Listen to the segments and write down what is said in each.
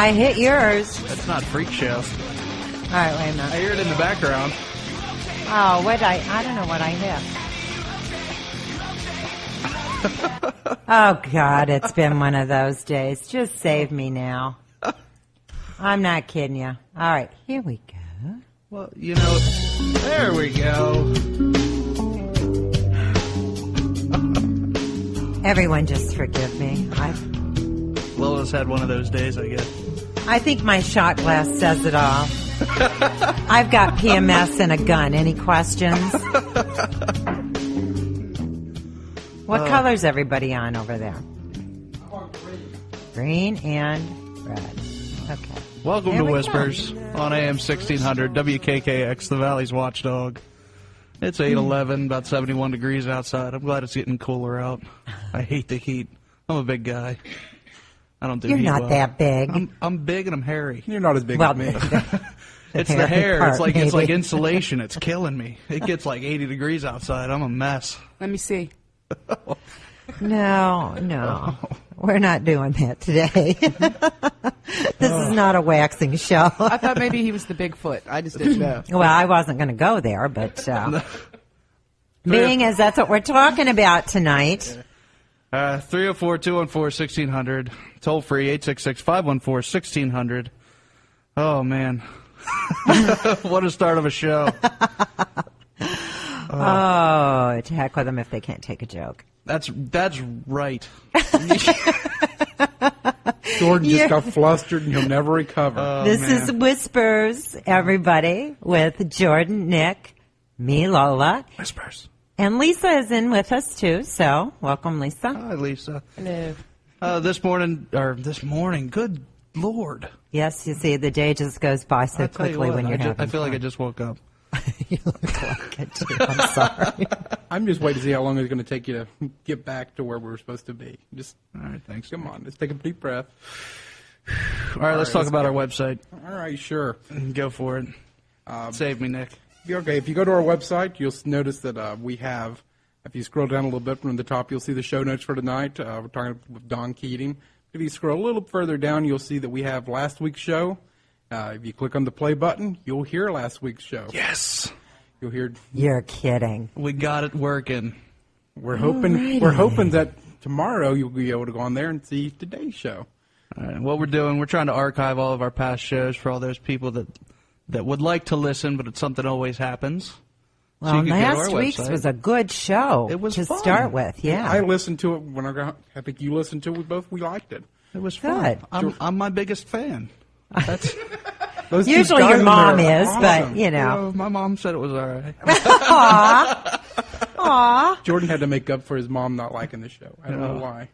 I hit yours. That's not Freak Show. All right, wait a minute. I hear it in the background. Oh, I don't know what I hit. Oh, God, it's been one of those days. Just save me now. I'm not kidding you. All right, here we go. Well, you know, there we go. Everyone just forgive me. Lola's had one of those days, I guess. I think my shot glass says it all. I've got PMS and a gun. Any questions? What color's everybody on over there? Green and red. Okay. Welcome to Whispers on AM 1600 WKKX, the Valley's Watchdog. It's 8:11, about 71 degrees outside. I'm glad it's getting cooler out. I hate the heat. I'm a big guy. I don't do You're heat not well. that big. I'm big and I'm hairy. You're not as big as me. It's the hair. It's like insulation. It's killing me. It gets like 80 degrees outside. I'm a mess. Let me see. No. We're not doing that today. This is not a waxing show. I thought maybe he was the Bigfoot. I just didn't know. Well, I wasn't going to go there, but being as that's what we're talking about tonight. 304-214-1600. Toll free, 866-514-1600. Oh, man. What a start of a show. Oh, to heck with them if they can't take a joke. That's right. Jordan just got flustered and he'll never recover. This is Whispers, everybody, with Jordan, Nick, me, Lola. Whispers. And Lisa is in with us, too, so welcome, Lisa. Hi, Lisa. Hello. This morning, good Lord. Yes, you see, the day just goes by so quickly when you're having I feel fun. like I just woke up. You look like it, too. I'm sorry. I'm just waiting to see how long it's going to take you to get back to where we're supposed to be. Just, All right, thanks. come on, let's take a deep breath. All right, let's talk about our website. All right, sure. Go for it. Save me, Nick. Okay, if you go to our website, you'll notice that we have, if you scroll down a little bit from the top, you'll see the show notes for tonight. We're talking with Don Keating. If you scroll a little further down, you'll see that we have last week's show. If you click on the play button, you'll hear last week's show. Yes. You'll hear. You're kidding. We got it working. We're hoping that tomorrow you'll be able to go on there and see today's show. All right, what we're doing, we're trying to archive all of our past shows for all those people that would like to listen, but something always happens. Well, So you can go to last our week's website. was a good show It was to fun. start with, yeah. I listened to it when I think you listened to it. We liked it. It was fun. Good. I'm my biggest fan. That's Those two Usually guys your in mom there are is, awesome. but, you know. my mom said it was all right. Aw. Jordan had to make up for his mom not liking the show. I don't know why.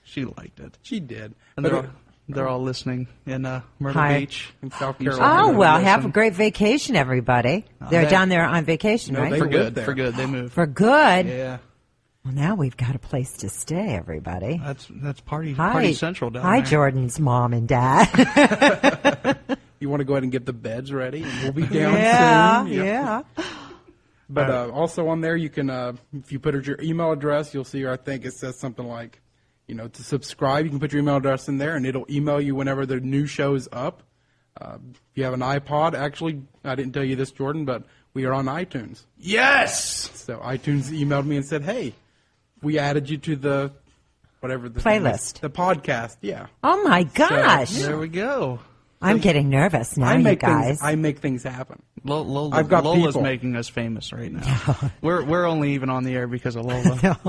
She liked it. She did. And But they're all listening in Myrtle Hi. Beach. in South You Carolina. Oh, well, have a Listen. great vacation, everybody. They're they- down there on vacation, No, right? they For live good. there. For good. They moved. For good. Yeah. Well, now we've got a place to stay, everybody. That's party Hi, central down hi, there. Jordan's mom and dad. You want to go ahead and get the beds ready, and we'll be down yeah, soon. yeah. But also on there, you can, if you put your email address, you'll see, I think it says something like, to subscribe. You can put your email address in there, and it'll email you whenever the new show's up. If you have an iPod, actually, I didn't tell you this, Jordan, but we are on iTunes. Yes. So iTunes emailed me and said, hey, we added you to the whatever the Playlist. the podcast. Yeah. Oh, my gosh. There we go. I'm getting nervous now, you guys. I make things happen. Lola, I've got Lola's people. making us famous right now. We're only even on the air because of Lola.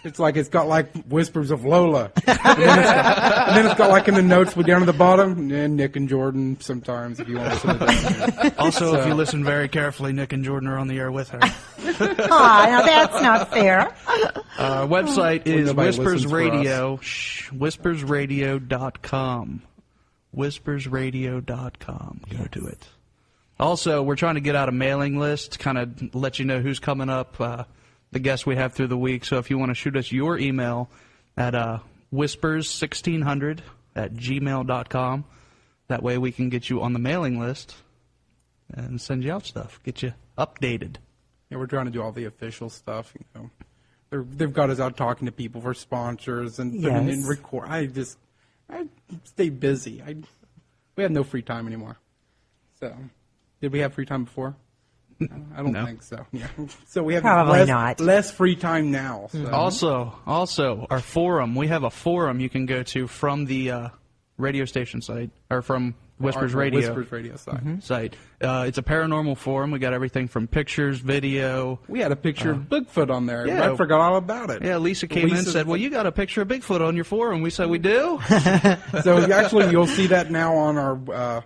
It's like it's got like whispers of Lola, and then it's got like in the notes down at the bottom, and Nick and Jordan sometimes if you want to listen to that. Also, if you listen very carefully, Nick and Jordan are on the air with her. Aw, now that's not fair. Our website is nobody Whispers listens for Radio, whispersradio.com. Whispersradio.com. Go to it. Also, we're trying to get out a mailing list, kind of let you know who's coming up, the guests we have through the week. So if you want to shoot us your email at whispers1600@gmail.com, that way we can get you on the mailing list and send you out stuff, get you updated. Yeah, we're trying to do all the official stuff. They've got us out talking to people for sponsors and putting in Yes. record. I stay busy. We have no free time anymore. So, did we have free time before? I don't think so. Yeah. So we have Probably not. less free time now. So. Also, our forum. We have a forum you can go to from the radio station site, or from Whispers Radio. Whispers Radio site. Site. It's a paranormal forum. We got everything from pictures, video. We had a picture of Bigfoot on there. Yeah. I forgot all about it. Yeah, Lisa came in and said, well, you got a picture of Bigfoot on your forum. We said, we do? So actually, you'll see that now on our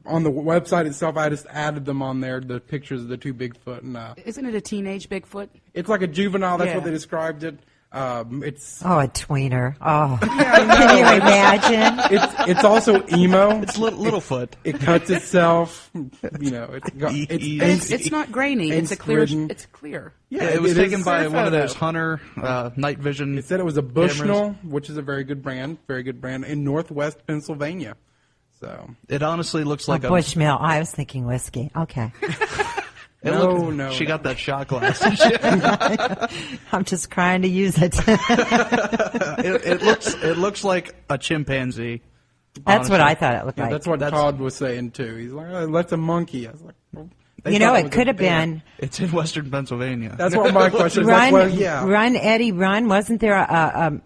on the website itself. I just added them on there, the pictures of the two Bigfoot. And Isn't it a teenage Bigfoot? it's like a juvenile. That's Yeah. what they described it. It's Oh, a tweener. Oh, can you imagine? it's also emo. It's Littlefoot. It cuts itself. It's not grainy. It's a clear. angst-ridden. It's clear. Yeah, It was taken is. by Clear one of photo. those Hunter night vision. It said it was a Bushnell, cameras. which is a very good brand, in Northwest Pennsylvania. So It honestly looks like a Bushmill. I was thinking whiskey. Okay. no. She got that shot glass. I'm just trying to use it. it looks like a chimpanzee. That's what honestly. I thought it looked yeah, like. that's what Todd was saying too. He's like, oh, that's a monkey. I was like, well, they You know, thought it was could a have bear. been It's in Western Pennsylvania. That's what my question is. Run, Like, well, yeah. Run, Eddie, Run. Wasn't there a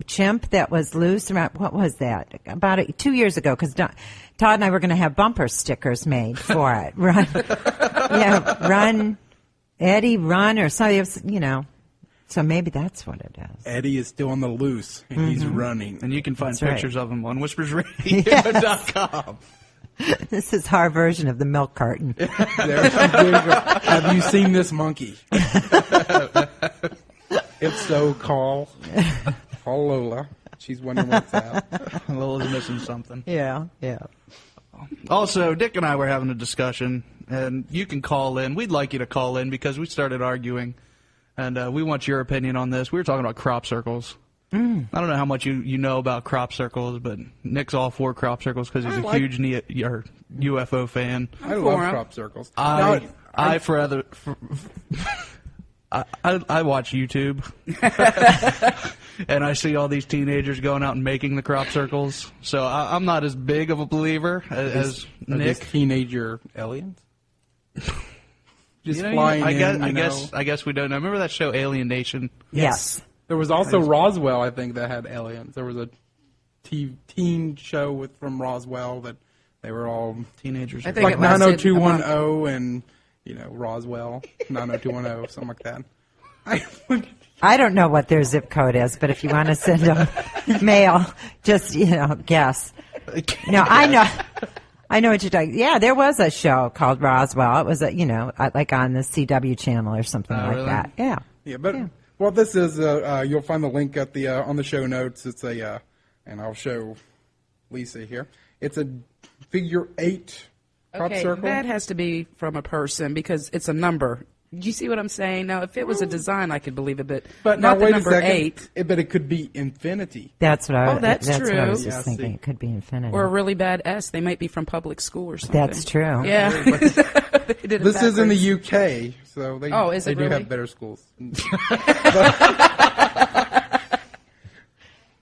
chimp that was loose around? What was that? About 2 years ago, because Todd and I were going to have bumper stickers made for it. Run, yeah, Run, Eddie, Run, or something. You know, so maybe that's what it is. Eddie is still on the loose, and he's running. And you can find That's right. pictures of him on whispersradio.com. This is our version of the milk carton. There she goes. Have you seen this monkey? If so, call Lola. She's wondering what's that. Lola's missing something. Yeah, yeah. Also, Dick and I were having a discussion, and you can call in. We'd like you to call in because we started arguing, and we want your opinion on this. We were talking about crop circles. I don't know how much you know about crop circles, but Nick's all for crop circles because he's a huge UFO fan. I for love him. crop circles. I watch YouTube, and I see all these teenagers going out and making the crop circles. So I'm not as big of a believer as Are these Nick. teenager aliens? Just You know, flying I in. I guess we don't know. Remember that show Alien Nation? Yes. There was also Roswell, I think, that had aliens. There was a teen show from Roswell that they were all Teenagers. I think like it lasted a month. 90210 and Roswell 90210 something like that. I don't know what their zip code is, but if you want to send them mail, just, guess. No, I know what you're talking. Yeah, there was a show called Roswell. It was like on the CW channel or something like really? that. Yeah. Yeah, but what this is, you'll find the link at the on the show notes. It's and I'll show Lisa here. It's a figure 8 crop Okay, circle. that has to be from a person because it's a number. Do you see what I'm saying? Now, if it was a design, I could believe it, But not now the wait number a second. 8 But it could be infinity. That's what I. Oh, that's what I was true. just Yeah, thinking. see. It could be infinity. or a really bad S. They might be from public school or something. That's true. Yeah. They did it This is in the backwards. UK, so they Oh, is they it do really? have better schools.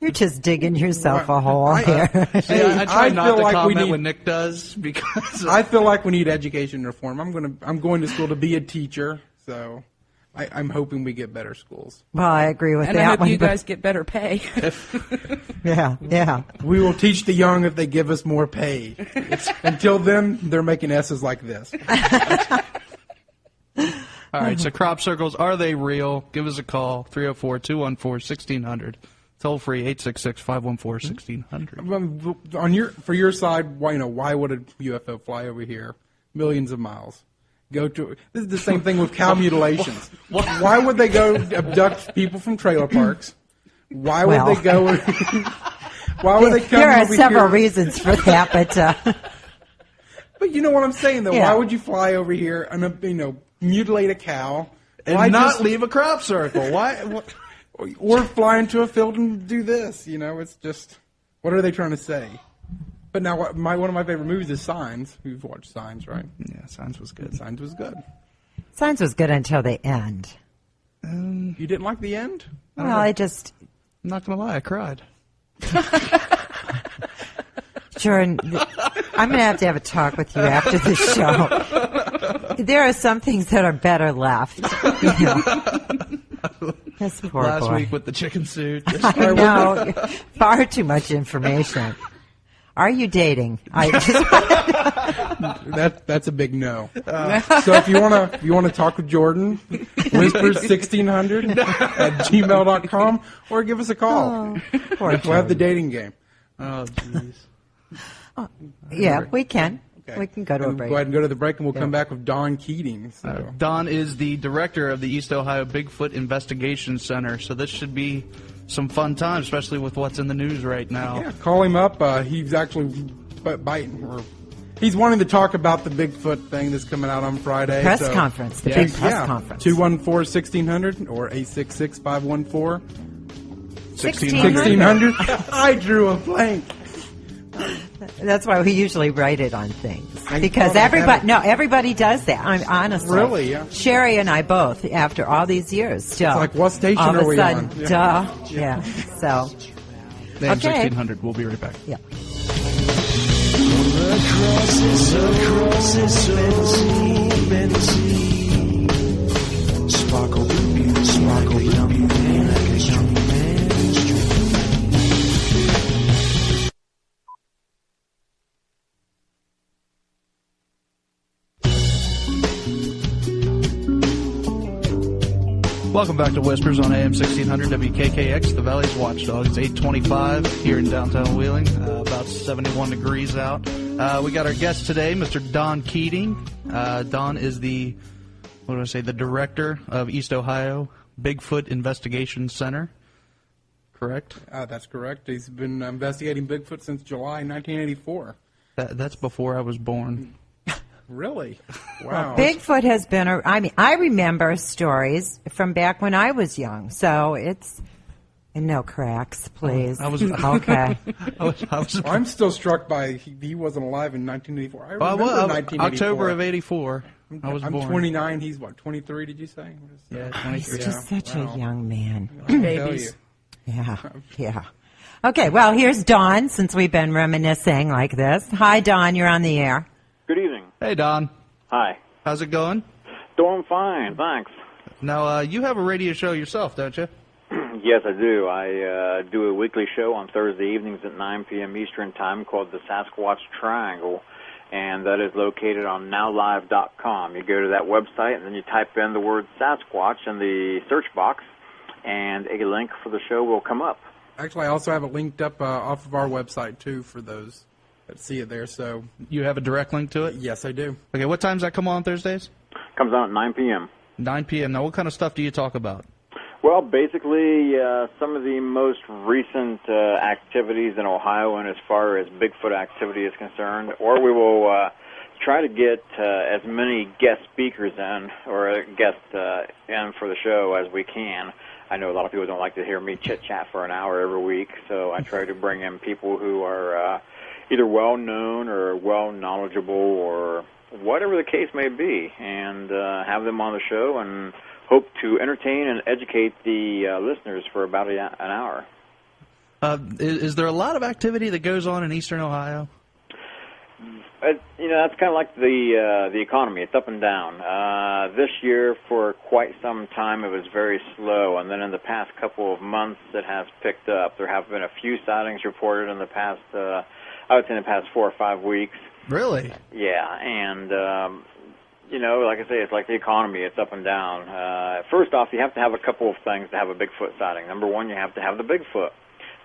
You're just digging yourself a hole I- here. See, I try I not feel to like we comment need- when Nick does because I feel like we need education reform. I'm going to school to be a teacher, so I'm hoping we get better schools. Well, I agree with And I that hope one. you but- guys get better pay. yeah. We will teach the young if they give us more pay. Until then, they're making S's like this. All right, so crop circles, are they real? Give us a call, 304-214-1600. Toll free, 866-514-1600. For your side, why would a UFO fly over here millions of miles? This is the same thing with cow mutilations. Why would they go abduct people from trailer parks? Why would Well. they go? Why would they come There are over several here? reasons for that, but But you know what I'm saying, though. Yeah. Why would you fly over here and mutilate a cow And Why not just- leave a crop circle. Why? What? or fly into a field and do this? It's just what are they trying to say? But now, one of my favorite movies is Signs. You've watched Signs, right? Yeah, Signs was good. Signs was good. Signs was good until the end. You didn't like the end? Well, I just I'm not going to lie, I cried. Jordan, I'm going to have a talk with you after the show. There are some things that are better left. You know. This poor Last boy. week with the chicken suit. I know. Far too much information. Are you dating? That's a big no. So if you wanna talk with Jordan, whispers1600 at gmail.com, or give us a call. Poor We'll have the dating game. Oh, jeez. Yeah, we can. Okay. We can go to a And break. Go ahead and go to the break, and we'll come back with Don Keating. So. Don is the director of the East Ohio Bigfoot Investigation Center, so this should be some fun time, especially with what's in the news right now. Yeah, call him up. He's actually he's wanting to talk about the Bigfoot thing that's coming out on Friday. Press conference, the big press conference. 214-1600 or 866-514. 1600? 1600. I drew a blank. That's why we usually write it on things. I Because thought I had everybody does that. I'm honestly. Really, yeah. Sherry and I both, after all these years, still. It's like, what station all of are we a sudden, on? Duh. Yeah. So, The Okay. M1600. We'll be right back. yeah. Sparkle, sparkle, young man, like a young man's dream. Welcome back to Whispers on AM 1600 WKKX, the Valley's Watchdog. It's 8:25 here in downtown Wheeling, about 71 degrees out. We got our guest today, Mr. Don Keating. Don is the director of East Ohio Bigfoot Investigation Center. Correct? That's correct. He's been investigating Bigfoot since July 1984. That's before I was born. Really? Wow. Bigfoot has been, I remember stories from back when I was young, so it's, and no cracks, please. I was okay. I'm still struck by he wasn't alive in 1984. I remember Well, 1984. October of '84. I was I'm born. 29. He's what? 23? Did you say? Yeah, He's 23. just such a young man. I tell Babies. you. Yeah, yeah. Okay, well, here's Dawn, since we've been reminiscing like this. Hi, Dawn, you're on the air. Good evening. Hey, Don. Hi. How's it going? Doing fine, thanks. Now, you have a radio show yourself, don't you? Yes, I do. I do a weekly show on Thursday evenings at 9 p.m. Eastern Time called the Sasquatch Triangle, and that is located on nowlive.com. You go to that website, and then you type in the word Sasquatch in the search box, and a link for the show will come up. Actually, I also have it linked up off of our website, too, for those that see it there. So, You have a direct link to it? yes, I do. Okay, what times that come on Thursdays? Comes on at 9 p.m. 9 p.m. Now, what kind of stuff do you talk about? Well, basically, some of the most recent activities in Ohio, and as far as Bigfoot activity is concerned, or we will try to get as many guest speakers in, or guests in for the show as we can. I know a lot of people don't like to hear me chit-chat for an hour every week, so I try to bring in people who are either well-known or well-knowledgeable or whatever the case may be, and have them on the show and hope to entertain and educate the listeners for about an hour. Is there a lot of activity that goes on in eastern Ohio? That's kind of like the economy. It's up and down. This year, for quite some time, it was very slow, and then in the past couple of months, it has picked up. There have been a few sightings reported in the past, I would say in the past 4 or 5 weeks. Really? Yeah, and, like I say, it's like the economy. It's up and down. First off, you have to have a couple of things to have a Bigfoot sighting. Number one, you have to have the Bigfoot.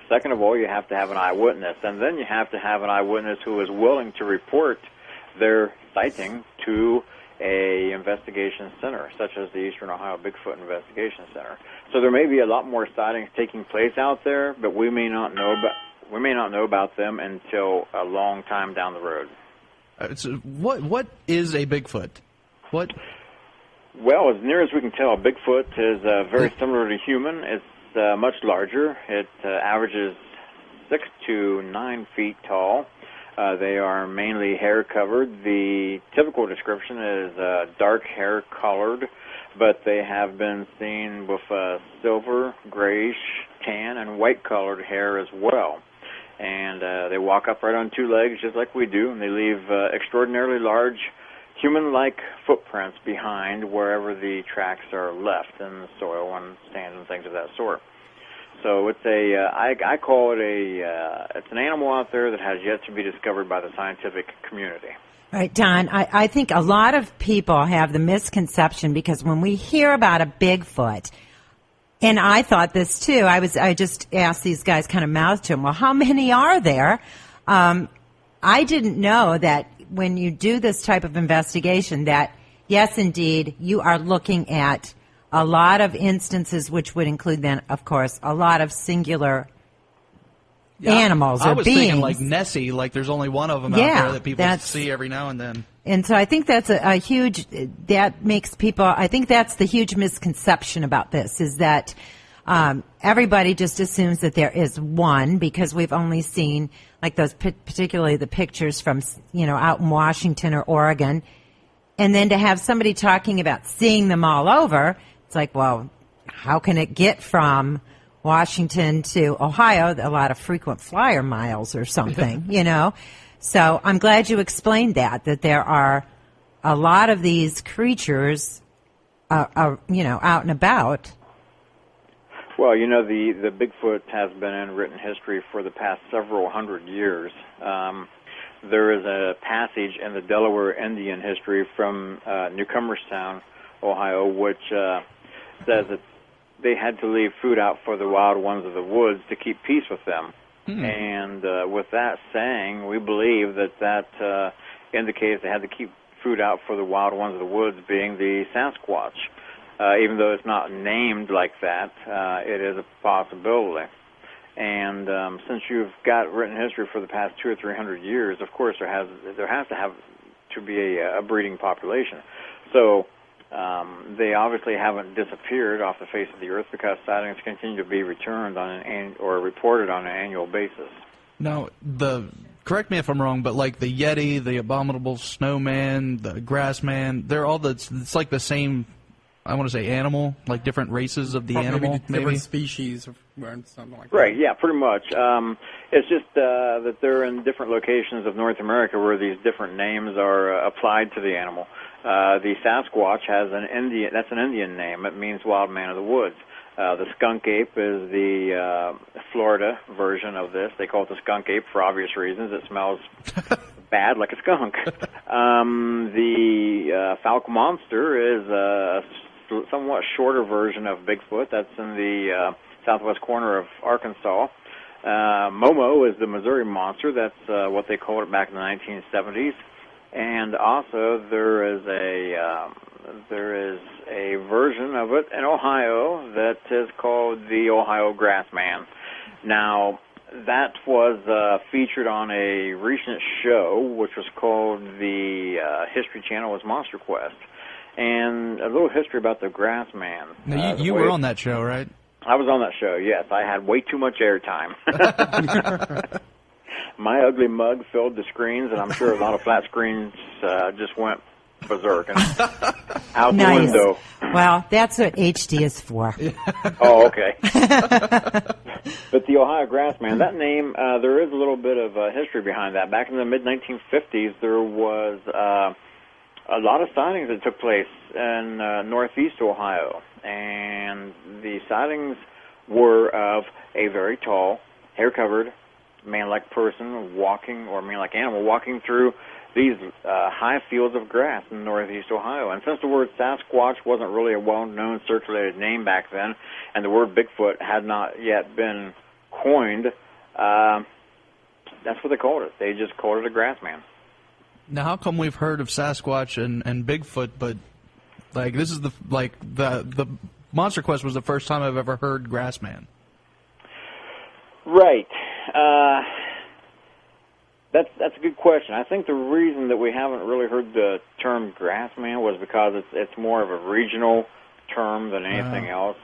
Second of all, you have to have an eyewitness, and then you have to have an eyewitness who is willing to report their sighting to a investigation center, such as the Eastern Ohio Bigfoot Investigation Center. So there may be a lot more sightings taking place out there, but we may not know about them until a long time down the road. So what is a Bigfoot? What? Well, as near as we can tell, Bigfoot is very similar to human. It's much larger. It averages 6 to 9 feet tall. They are mainly hair-covered. The typical description is dark hair-colored, but they have been seen with silver, grayish, tan, and white-colored hair as well. and they walk upright on two legs just like we do, and they leave extraordinarily large human-like footprints behind wherever the tracks are left in the soil and sand and things of that sort. So it's I call it it's an animal out there that has yet to be discovered by the scientific community. Right, Don, I think a lot of people have the misconception because when we hear about a Bigfoot, and I thought this too, I just asked these guys, kind of mouthed to them, well, how many are there? I didn't know that when you do this type of investigation that, yes, indeed, you are looking at a lot of instances, which would include then, of course, a lot of singular animals or I was beings. thinking like Nessie, like there's only one of them out there that people see every now and then. And so I think that's a huge, that makes people, I think that's the huge misconception about this, is that everybody just assumes that there is one because we've only seen like those, particularly the pictures from, out in Washington or Oregon. And then to have somebody talking about seeing them all over, it's like, well, how can it get from Washington to Ohio, a lot of frequent flyer miles or something, So I'm glad you explained that there are a lot of these creatures, out and about. Well, the Bigfoot has been in written history for the past several hundred years. There is a passage in the Delaware Indian history from Newcomerstown, Ohio, which says that they had to leave food out for the wild ones of the woods to keep peace with them. And with that saying, we believe that indicates they had to keep food out for the wild ones of the woods, being the Sasquatch. Even though it's not named like that, it is a possibility. And since you've got written history for the past 200 or 300 years, of course there has to be a breeding population. So they obviously haven't disappeared off the face of the earth because sightings continue to be returned on or reported on an annual basis. Now, correct me if I'm wrong, but like the Yeti, the abominable snowman, the grassman, they're all it's like the same. I want to say animal, like different races of the animal, maybe different species or something like that. Right, yeah, pretty much. It's just that they're in different locations of North America where these different names are applied to the animal. The Sasquatch has that's an Indian name. It means wild man of the woods. The skunk ape is the Florida version of this. They call it the skunk ape for obvious reasons. It smells bad like a skunk. The Falk monster is a somewhat shorter version of Bigfoot. That's in the southwest corner of Arkansas. Momo is the Missouri monster. That's what they called it back in the 1970s. And also there is a version of it in Ohio that is called the Ohio Grassman. Now, that was featured on a recent show, which was called the History Channel was Monster Quest. And a little history about the Grassman. Now, you were on that show, right? I was on that show, yes. I had way too much airtime. My ugly mug filled the screens, and I'm sure a lot of flat screens just went berserk and out the window. Well, that's what HD is for. Oh, okay. But the Ohio Grassman, that name, there is a little bit of history behind that. Back in the mid-1950s, there was a lot of sightings that took place in northeast Ohio, and the sightings were of a very tall, hair-covered, man-like person walking, or man-like animal walking through these high fields of grass in northeast Ohio. And since the word Sasquatch wasn't really a well-known circulated name back then, and the word Bigfoot had not yet been coined, that's what they called it. They just called it a Grassman. Now, how come we've heard of Sasquatch and Bigfoot, but like this is the Monster Quest was the first time I've ever heard Grassman? Right. That's a good question. I think the reason that we haven't really heard the term Grassman was because it's more of a regional term than anything else,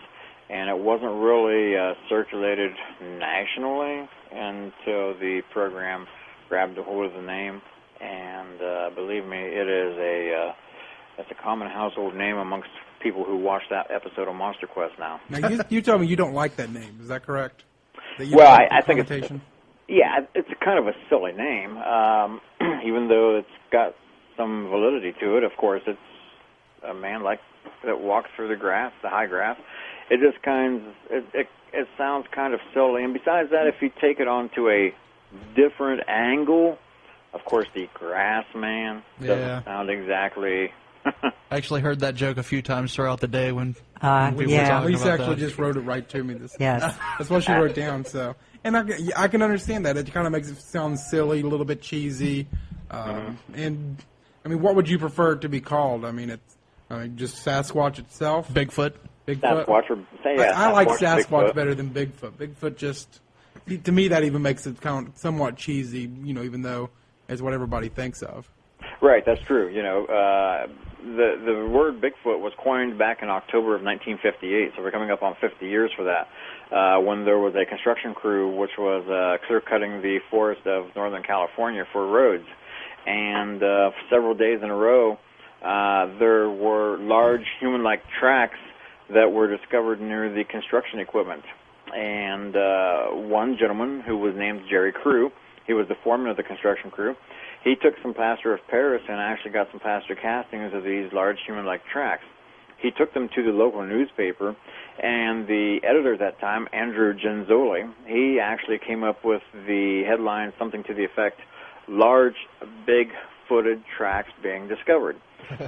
and it wasn't really circulated nationally until the program grabbed a hold of the name. And believe me, it's a common household name amongst people who watch that episode of Monster Quest now. Now, you told me you don't like that name. Is that correct? Well, I think Yeah, it's a kind of a silly name, even though it's got some validity to it. Of course, it's a man that walks through the grass, the high grass. It just it sounds kind of silly. And besides that, if you take it onto a different angle, of course, the grass man doesn't sound exactly. I actually heard that joke a few times throughout the day when we were yeah. talking Lisa about actually that. just wrote it right to me. Yes. That's what she wrote down. So, and I can understand that. It kind of makes it sound silly, a little bit cheesy. And I mean, what would you prefer it to be called? I mean, just Sasquatch itself. Bigfoot. Sasquatch, or I like Sasquatch Sasquatch better than Bigfoot. Bigfoot just, to me, that even makes it kind of somewhat cheesy. Even though it's what everybody thinks of. Right, that's true. The word Bigfoot was coined back in October of 1958, so we're coming up on 50 years for that, when there was a construction crew which was clear-cutting the forest of Northern California for roads. And for several days in a row, there were large human-like tracks that were discovered near the construction equipment. And one gentleman who was named Jerry Crew, he was the foreman of the construction crew, he took some plaster of Paris and actually got some plaster castings of these large human-like tracks. He took them to the local newspaper, and the editor at that time, Andrew Genzoli, he actually came up with the headline, something to the effect, "Large, big-footed tracks being discovered."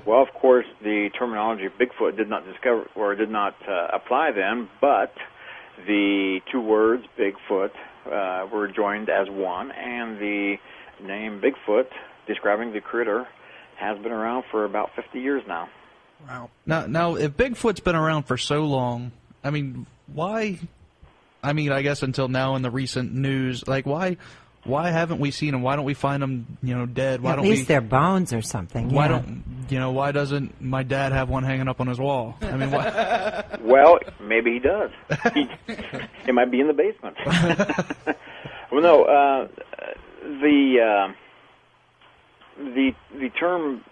Well, of course, the terminology Bigfoot did not apply then, but the two words Bigfoot were joined as one, and the name Bigfoot, describing the critter, has been around for about 50 years now. Wow. Now, if Bigfoot's been around for so long, I mean, why? I mean, I guess until now in the recent news, like why haven't we seen them? Why don't we find them, dead? Why At don't least their bones or something. Why yeah. why doesn't my dad have one hanging up on his wall? I mean, why? Well, maybe he does. It might be in the basement. Well, no. The term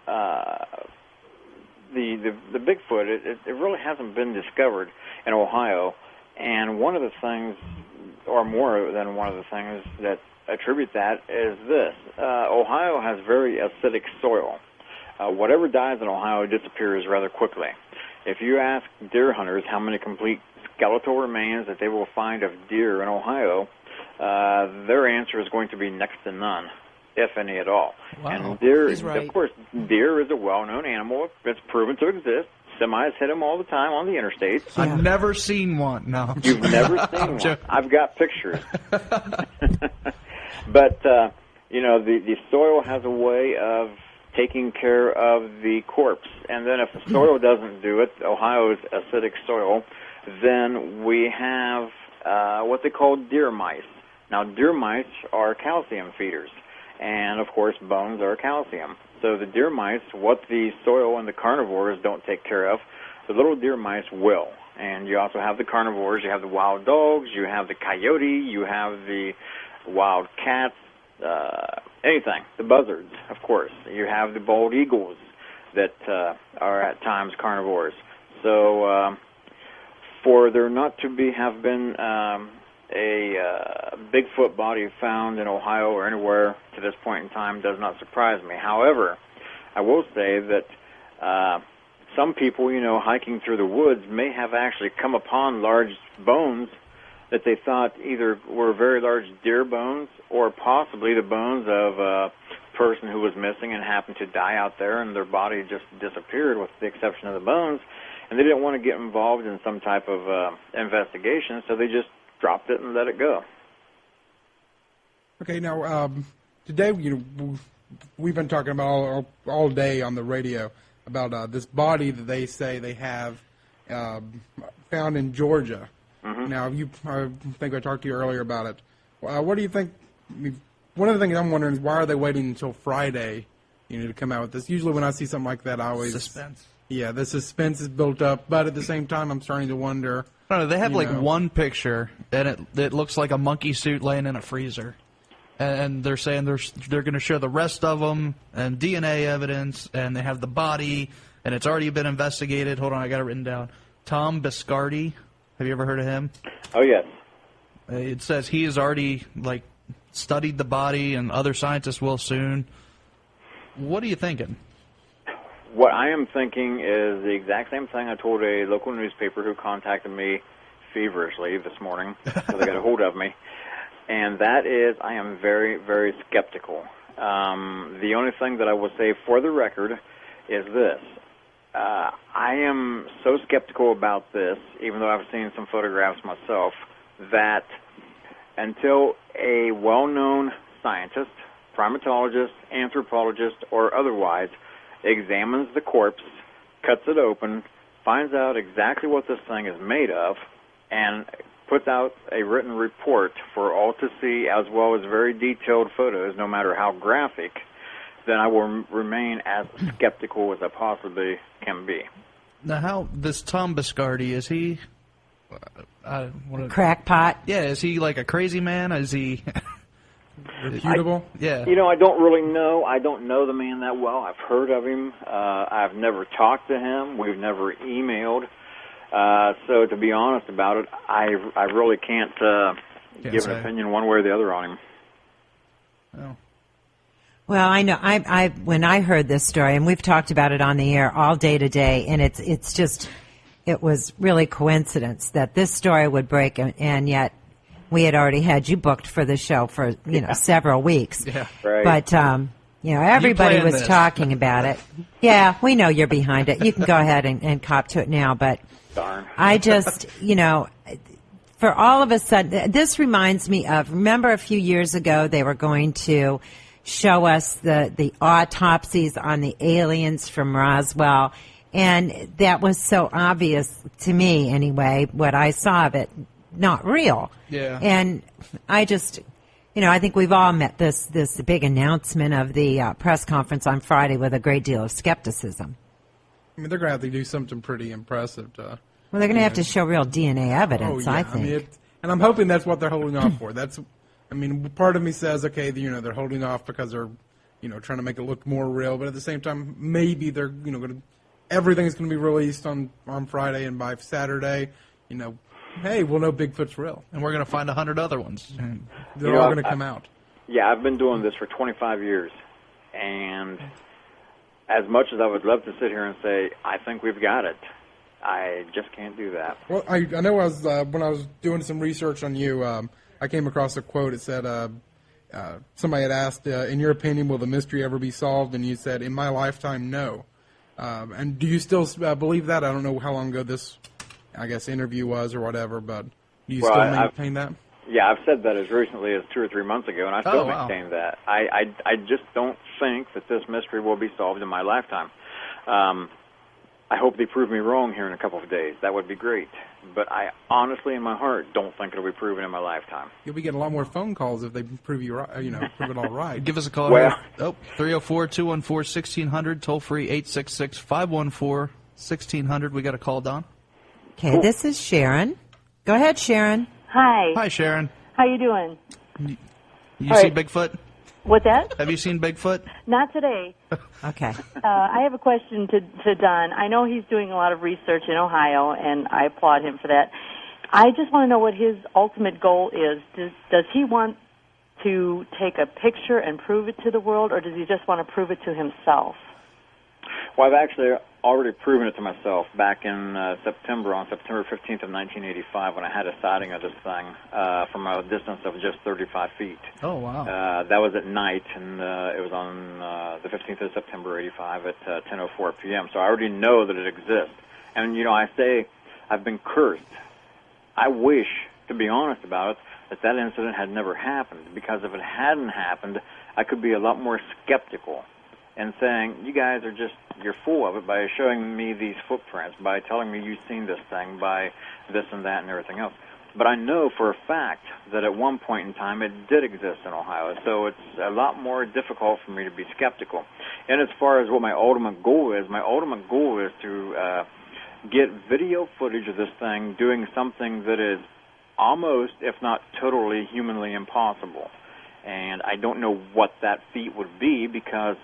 the Bigfoot, it really hasn't been discovered in Ohio, and one of the things, or more than one of the things that attribute that is this: Ohio has very acidic soil. Whatever dies in Ohio disappears rather quickly. If you ask deer hunters how many complete skeletal remains that they will find of deer in Ohio, their answer is going to be next to none, if any at all. Wow. And deer, He's right. of course, deer is a well-known animal. It's proven to exist. Semis hit them all the time on the interstates. I've never seen one. No, You've never seen one. I've got pictures. But, the soil has a way of taking care of the corpse. And then if the soil doesn't do it, Ohio's acidic soil, then we have what they call deer mice. Now, deer mice are calcium feeders. And, of course, bones are calcium. So the deer mice, what the soil and the carnivores don't take care of, the little deer mice will. And you also have the carnivores. You have the wild dogs. You have the coyote. You have the wild cats. Anything. The buzzards, of course. You have the bald eagles that are at times carnivores. So for there not to have been a Bigfoot body found in Ohio or anywhere to this point in time does not surprise me. However, I will say that some people, hiking through the woods may have actually come upon large bones that they thought either were very large deer bones or possibly the bones of a person who was missing and happened to die out there, and their body just disappeared with the exception of the bones, and they didn't want to get involved in some type of investigation, so they just dropped it and let it go. Okay, now today we've been talking about all day on the radio about this body that they say they have found in Georgia. Mm-hmm. Now, I think I talked to you earlier about it. What do you think? One of the things I'm wondering is why are they waiting until Friday, to come out with this? Usually, when I see something like that, I always suspense. Yeah, the suspense is built up, but at the same time, I'm starting to wonder. I don't know. They have one picture, and it looks like a monkey suit laying in a freezer, and they're saying they're going to show the rest of them and DNA evidence, and they have the body, and it's already been investigated. Hold on, I got it written down. Tom Biscardi. Have you ever heard of him? Oh, yes. It says he is already, studied the body, and other scientists will soon. What are you thinking? What I am thinking is the exact same thing I told a local newspaper who contacted me feverishly this morning, so they got a hold of me, and that is I am very, very skeptical. The only thing that I will say for the record is this. I am so skeptical about this, even though I've seen some photographs myself, that until a well-known scientist, primatologist, anthropologist, or otherwise examines the corpse, cuts it open, finds out exactly what this thing is made of, and puts out a written report for all to see, as well as very detailed photos, no matter how graphic, then I will remain as skeptical as I possibly can be. Now, how this Tom Biscardi, is he Crackpot? Yeah, is he like a crazy man? Is he reputable? Yeah. You know, I don't really know. I don't know the man that well. I've heard of him. I've never talked to him. We've never emailed. So to be honest about it, I really can't give an opinion one way or the other on him. Oh. Well, I know. I when I heard this story, and we've talked about it on the air all day today, and it's just, it was really coincidence that this story would break, and yet we had already had you booked for the show for several weeks. Yeah, right. But everybody was talking about it. Yeah, we know you're behind it. You can go ahead and cop to it now, but darn. I just for all of a sudden, this reminds me of, remember a few years ago they were going to show us the autopsies on the aliens from Roswell, and that was so obvious to me anyway, what I saw of it, not real. Yeah. And I just, I think we've all met this big announcement of the press conference on Friday with a great deal of skepticism. I mean, they're going to have to do something pretty impressive to... Well, they're going to have to show real DNA evidence, I think. I mean, and I'm hoping that's what they're holding off for. Part of me says, okay, they're holding off because they're, trying to make it look more real. But at the same time, maybe they're, everything's going to be released on Friday, and by Saturday, hey, we'll know Bigfoot's real. And we're going to find 100 other ones. They're all going to come out. Yeah, I've been doing this for 25 years, and as much as I would love to sit here and say, I think we've got it, I just can't do that. Well, I know when I was doing some research on you, I came across a quote. It said, somebody had asked, in your opinion, will the mystery ever be solved? And you said, in my lifetime, no. And do you still believe that? I don't know how long ago this, interview was or whatever, but do you still maintain that? Yeah, I've said that as recently as 2 or 3 months ago, and I still maintain that. I just don't think that this mystery will be solved in my lifetime. I hope they prove me wrong here in a couple of days. That would be great. But I honestly, in my heart, don't think it'll be proven in my lifetime. You'll be getting a lot more phone calls if they prove you right, prove it all right. Give us a call. 304-214-1600, toll free 866-514-1600. We got a call, Don. Okay, This is Sharon. Go ahead, Sharon. Hi. Hi, Sharon. How you doing? You see Bigfoot? What's that? Have you seen Bigfoot? Not today. Okay. I have a question to Don. I know he's doing a lot of research in Ohio, and I applaud him for that. I just want to know what his ultimate goal is. Does he want to take a picture and prove it to the world, or does he just want to prove it to himself? Well, I've actually already proven it to myself back in September, on September 15th of 1985, when I had a sighting of this thing from a distance of just 35 feet. Oh, wow. That was at night, and it was on the 15th of September, 85 at 10:04 p.m., so I already know that it exists. And, I say I've been cursed. I wish, to be honest about it, that incident had never happened, because if it hadn't happened, I could be a lot more skeptical and saying, you guys you're full of it by showing me these footprints, by telling me you've seen this thing, by this and that and everything else. But I know for a fact that at one point in time it did exist in Ohio, so it's a lot more difficult for me to be skeptical. And as far as what my ultimate goal is to get video footage of this thing doing something that is almost, if not totally, humanly impossible. And I don't know what that feat would be, because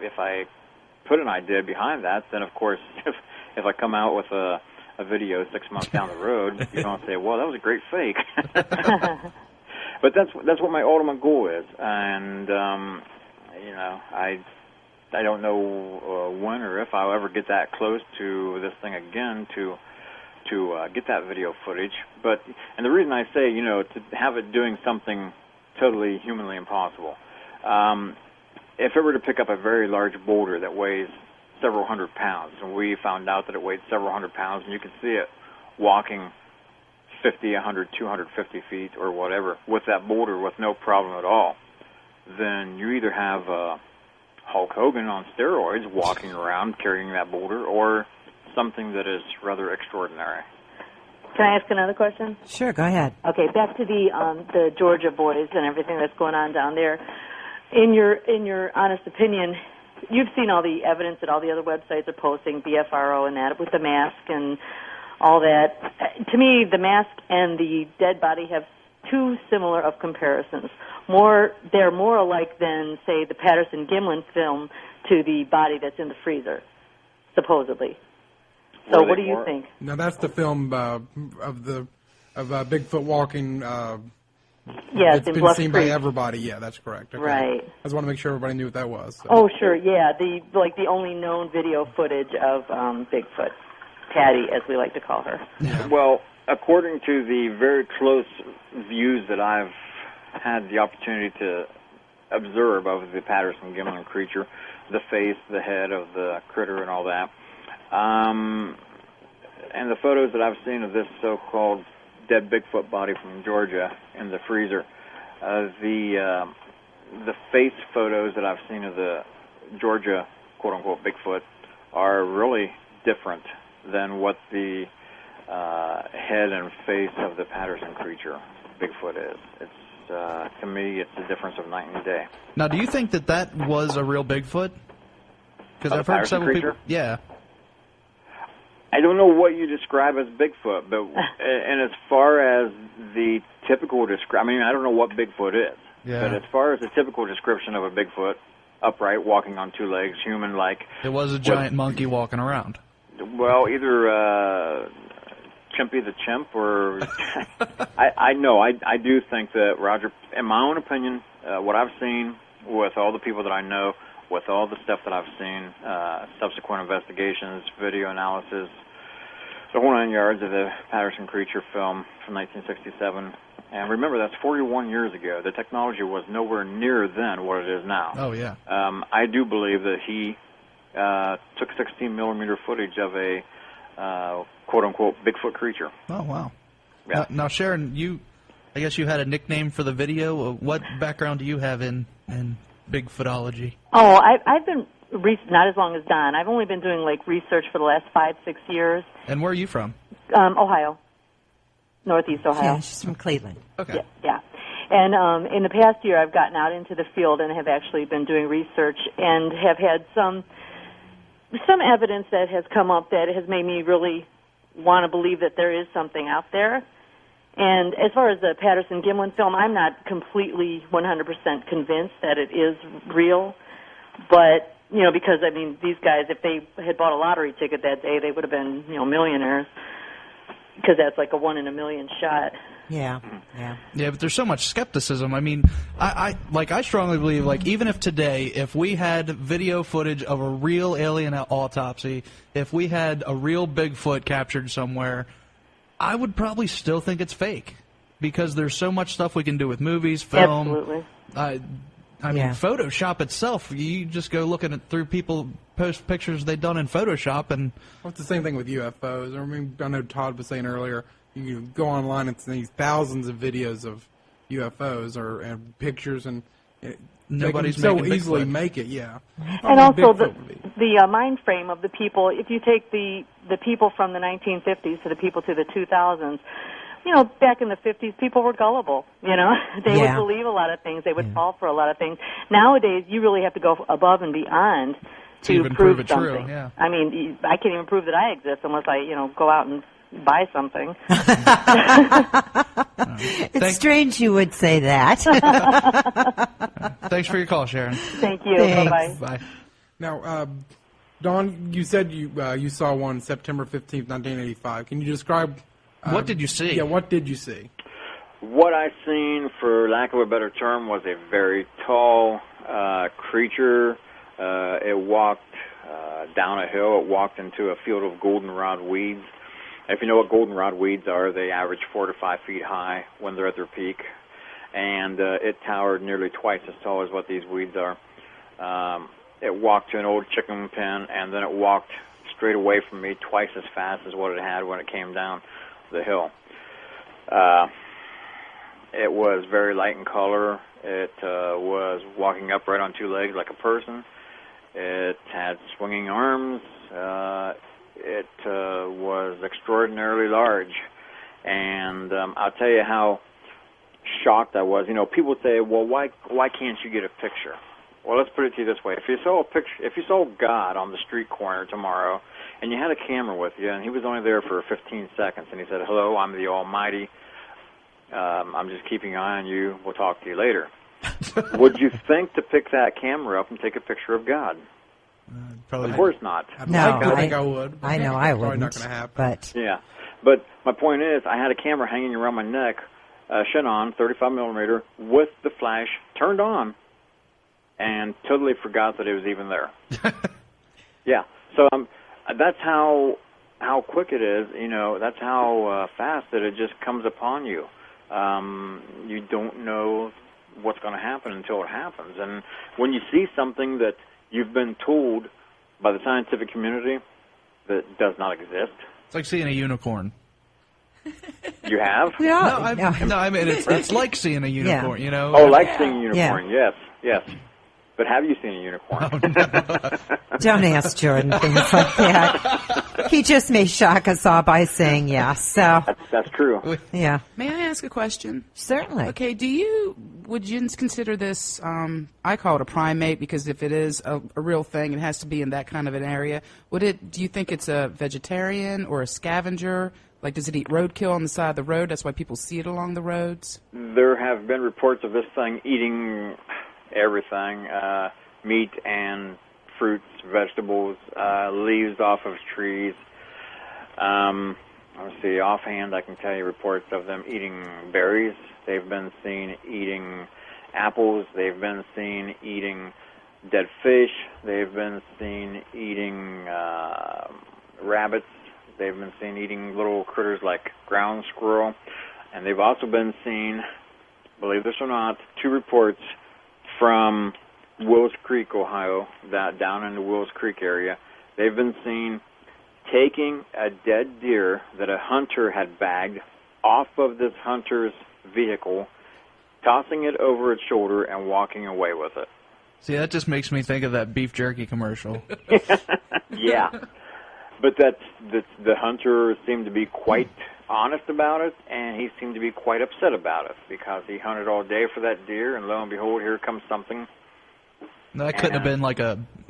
if I put an idea behind that, then of course if I come out with a video 6 months down the road, you're going to say, well, that was a great fake. But that's what my ultimate goal is, and I don't know when or if I'll ever get that close to this thing again to get that video footage. And the reason I say, to have it doing something totally humanly impossible, if it were to pick up a very large boulder that weighs several hundred pounds, and we found out that it weighed several hundred pounds, and you could see it walking 50, 100, 250 feet or whatever with that boulder with no problem at all, then you either have Hulk Hogan on steroids walking around carrying that boulder, or something that is rather extraordinary. Can I ask another question? Sure, go ahead. Okay, back to the Georgia boys and everything that's going on down there. In your honest opinion, you've seen all the evidence that all the other websites are posting, BFRO and that, with the mask and all that. To me, the mask and the dead body have too similar of comparisons. They're more alike than, say, the Patterson-Gimlin film to the body that's in the freezer, supposedly. So what do you think? No, that's the film of Bigfoot walking. Yes, it's been seen by everybody. Yeah, that's correct. Okay. Right. I just want to make sure everybody knew what that was. So. Oh, sure. Yeah, the only known video footage of Bigfoot, Patty, as we like to call her. Yeah. Well, according to the very close views that I've had the opportunity to observe of the Patterson-Gimlin creature, the face, the head of the critter, and all that, and the photos that I've seen of this so-called dead Bigfoot body from Georgia in the freezer, the face photos that I've seen of the Georgia quote-unquote Bigfoot are really different than what the head and face of the Patterson creature Bigfoot is. It's to me, it's a difference of night and day. Now, do you think that was a real Bigfoot? Because I've heard Patterson several creature? people. Yeah. I don't know what you describe as Bigfoot, but and as far as the typical description, I don't know what Bigfoot is. Yeah. But as far as the typical description of a Bigfoot, upright, walking on two legs, human-like. It was a giant monkey walking around. Well, either Chimpy the Chimp or... I know. I do think that, Roger, in my own opinion, what I've seen with all the people that I know, with all the stuff that I've seen, subsequent investigations, video analysis, the whole 9 yards of the Patterson creature film from 1967. And remember, that's 41 years ago. The technology was nowhere near then what it is now. Oh, yeah. I do believe that he took 16-millimeter footage of a quote-unquote Bigfoot creature. Oh, wow. Yeah. Now, Sharon, I guess you had a nickname for the video. What background do you have in Bigfootology? Oh, I've been not as long as Don. I've only been doing research for the last 5-6 years. And where are you from? Ohio, Northeast Ohio. Yeah, she's from Cleveland. Okay. Yeah. And in the past year, I've gotten out into the field and have actually been doing research and have had some evidence that has come up that has made me really want to believe that there is something out there. And as far as the Patterson-Gimlin film, I'm not completely 100% convinced that it is real. But, because, these guys, if they had bought a lottery ticket that day, they would have been, millionaires. Because that's like a 1 in a million shot. Yeah. Yeah, but there's so much skepticism. I strongly believe, even if today, if we had video footage of a real alien autopsy, if we had a real Bigfoot captured somewhere, I would probably still think it's fake. Because there's so much stuff we can do with movies, film. Absolutely. Photoshop itself, you just go looking through people post pictures they've done in Photoshop, and well, it's the same thing with UFOs. I know Todd was saying earlier, you can go online and see thousands of videos of UFOs and pictures, and nobody's so making easily Bigfoot. make it. Yeah, and also the mind frame of the people. If you take the people from the 1950s to the people to the 2000s. Back in the 50s, people were gullible. They would believe a lot of things. They would fall for a lot of things. Nowadays, you really have to go above and beyond to prove it something. true, yeah. I can't even prove that I exist unless I, go out and buy something. It's strange you would say that. Thanks for your call, Sharon. Thank you. Thanks. Bye-bye. Bye. Now, Dawn, you said you saw one September 15th, 1985. Can you describe... what did you see? Yeah, what did you see? What I seen, for lack of a better term, was a very tall creature. It walked down a hill. It walked into a field of goldenrod weeds. If you know what goldenrod weeds are, they average 4 to 5 feet high when they're at their peak. And it towered nearly twice as tall as what these weeds are. It walked to an old chicken pen, and then it walked straight away from me twice as fast as what it had when it came down the hill. It was very light in color. It was walking upright on 2 legs like a person. It had swinging arms. It was extraordinarily large. And I'll tell you how shocked I was. You know, people say, well, why can't you get a picture? Well, let's put it to you this way. If you saw God on the street corner tomorrow, and you had a camera with you, and he was only there for 15 seconds, and he said, hello, I'm the Almighty. I'm just keeping an eye on you. We'll talk to you later. Would you think to pick that camera up and take a picture of God? Probably. Of course not. No, I think I would. I know I Probably wouldn't. not going to happen. But Yeah. But my point is, I had a camera hanging around my neck, Shannon, 35 millimeter, with the flash turned on, and totally forgot that it was even there. Yeah. So that's how quick it is. You know, that's how fast that it just comes upon you. You don't know what's going to happen until it happens. And when you see something that you've been told by the scientific community that does not exist, It's like seeing a unicorn. you have? yeah, No, I mean, it's like seeing a unicorn, you know? Oh, like seeing a unicorn, yes. But have you seen a unicorn? Oh, no. don't ask Jordan things like that. He just may shock us all by saying yes. So That's true. yeah, May I ask a question? certainly. Okay, would you consider this, I call it a primate because if it is a real thing, it has to be in that kind of an area. Do you think it's a vegetarian or a scavenger? Like, does it eat roadkill on the side of the road? That's why people see it along the roads? There have been reports of this thing eating everything, meat and fruits, vegetables, leaves off of trees. Let's see, offhand I can tell you reports of them eating berries. They've been seen eating apples. They've been seen eating dead fish. They've been seen eating rabbits. They've been seen eating little critters like ground squirrel. And they've also been seen, believe this or not, 2 reports from Wills Creek, Ohio, that down in the Wills Creek area. They've been seen taking a dead deer that a hunter had bagged off of this hunter's vehicle, tossing it over its shoulder, and walking away with it. See, that just makes me think of that beef jerky commercial. Yeah. But the hunter seemed to be quite honest about it, and he seemed to be quite upset about it because he hunted all day for that deer, and lo and behold, here comes something. No, that couldn't have been like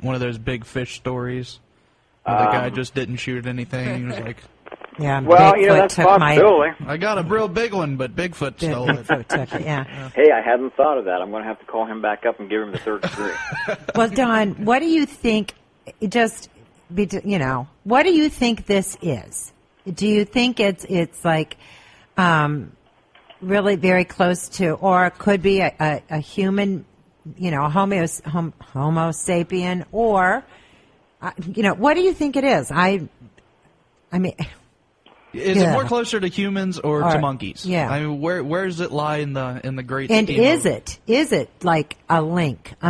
one of those big fish stories where the guy just didn't shoot anything. He was like, Yeah, well, Bigfoot that's took a my possibility. I got a real big one, but Bigfoot stole it. Bigfoot took it. Yeah. Hey, I hadn't thought of that. I'm going to have to call him back up and give him the 3rd degree. Well, Don, what do you think? What do you think this is? Do you think it's like really very close to, or it could be a human, a Homo sapien, or what do you think it is? I mean. Is it more closer to humans or to monkeys? Yeah. I mean, where does it lie in the great and scheme is of... it like a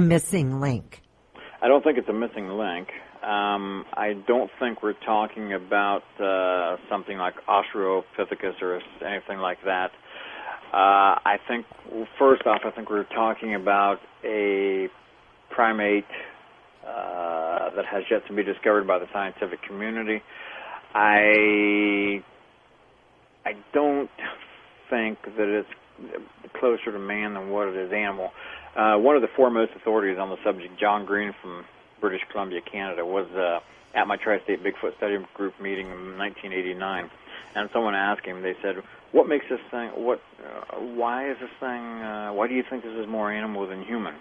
missing link? I don't think it's a missing link. I don't think we're talking about something like Australopithecus or anything like that. I think, first off, we're talking about a primate that has yet to be discovered by the scientific community. I don't think that it's closer to man than what it is animal. One of the foremost authorities on the subject, John Green from British Columbia, Canada, was at my Tri-State Bigfoot Study Group meeting in 1989, and someone asked him, they said, what makes this thing, why is this thing, why do you think this is more animal than human?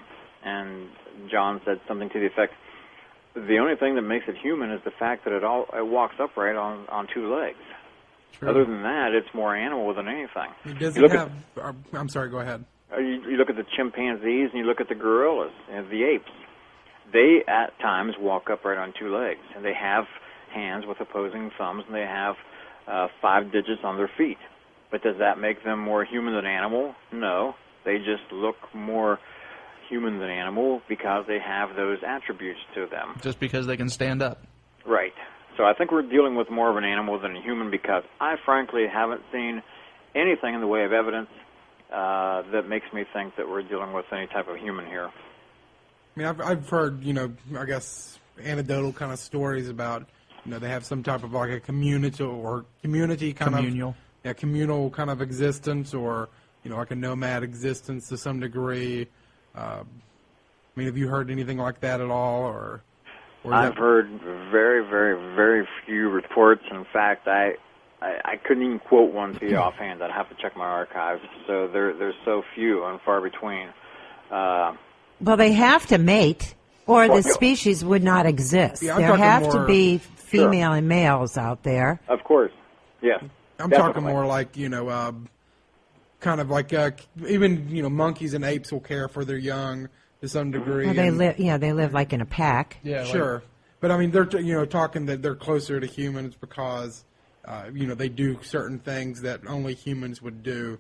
And John said something to the effect, the only thing that makes it human is the fact that it walks upright on 2 legs. Other than that, it's more animal than anything. It doesn't have. I'm sorry. Go ahead. You look at the chimpanzees and you look at the gorillas and the apes. They at times walk upright on two legs, and they have hands with opposing thumbs, and they have 5 digits on their feet. But does that make them more human than animal? No. They just look more human than animal because they have those attributes to them. Just because they can stand up. Right. So I think we're dealing with more of an animal than a human because I frankly haven't seen anything in the way of evidence that makes me think that we're dealing with any type of human here. I mean, I've heard, I guess anecdotal kind of stories about, they have some type of like a community kind Communal. of communal kind of existence, or like a nomad existence to some degree. I mean, have you heard anything like that at all, or I've heard very, very, very few reports. In fact, I couldn't even quote one to you offhand. I'd have to check my archives. So there's so few and far between. Well, they have to mate, or the species would not exist. Yeah, there have to be female and males out there. Of course, yes. I'm talking more like, kind of like even, monkeys and apes will care for their young to some degree. Well, they live like in a pack. Yeah, sure. But I mean, they're talking that they're closer to humans because they do certain things that only humans would do,